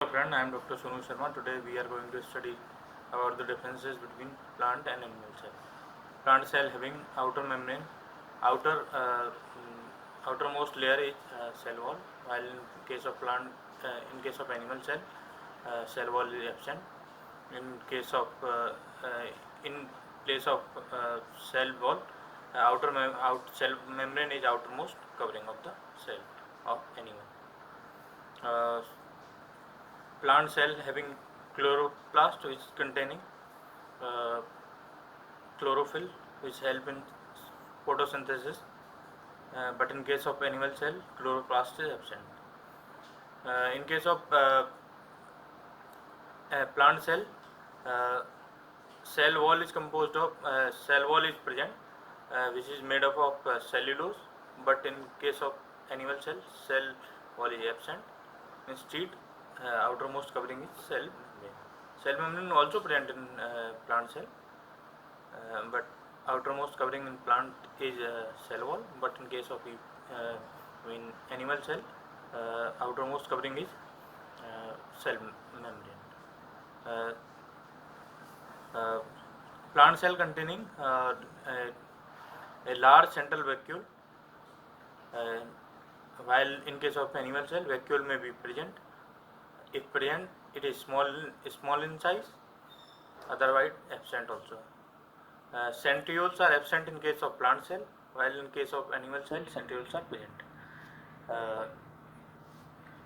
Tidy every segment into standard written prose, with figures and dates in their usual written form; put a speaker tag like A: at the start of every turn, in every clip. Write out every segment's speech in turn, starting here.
A: Hello friend, I am Dr. Sonu Sharma. Today we are going to study about the differences between plant and animal cell. Plant cell having outer membrane, outermost layer is cell wall, while in case of animal cell, cell wall is absent. In case of in place of cell wall, out cell membrane is outermost covering of the cell of animal. Plant cell having chloroplast, which is containing uh, chlorophyll, which help in photosynthesis, but in case of animal cell, chloroplast is absent. In case of plant cell, uh, cell wall is composed of cell wall is present, which is made up of cellulose, but in case of animal cell, cell wall is absent. Instead, outermost covering is cell membrane. Cell membrane also present in plant cell, but outermost covering in plant is cell wall, but in case of in animal cell, outermost covering is cell membrane. Uh, uh, Plant cell containing a large central vacuole, uh, while in case of animal cell, vacuole may be present. If present, it is small in size, otherwise absent also. Centrioles are absent in case of plant cell, while in case of animal cell, centrioles are present. Uh,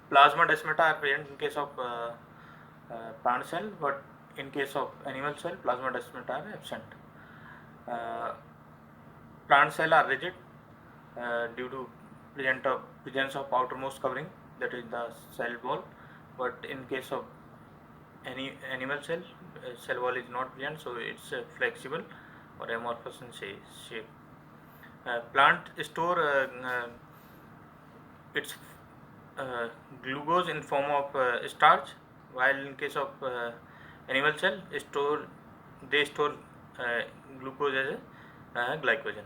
A: Plasma desmata are present in case of plant cell, but in case of animal cell, plasma desmata are absent. Uh, Plant cell are rigid due to presence of outermost covering, that is the cell wall, but in case of any animal cell, cell wall is not present, so it's flexible or amorphous in shape. Plant store its glucose in form of starch, while in case of animal cell, they store glucose as a glycogen.